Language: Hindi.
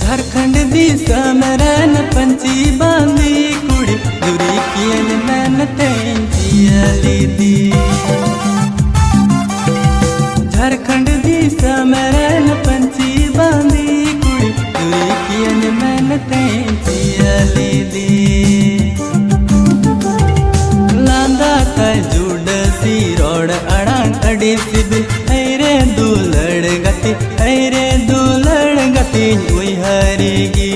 झारखंड दी समरन पंची बांधी कुड़ी दूरी कियल मैन तेंजियली दी। झारखंड दी समरन पंची बांधी कुड़ी दूरी कियल मैन तेंजियली दी। लांदा का जुड़सी रोड अड़ांग अड़ी सिबिल ऐरे दुलड़ गति वही हरेगी।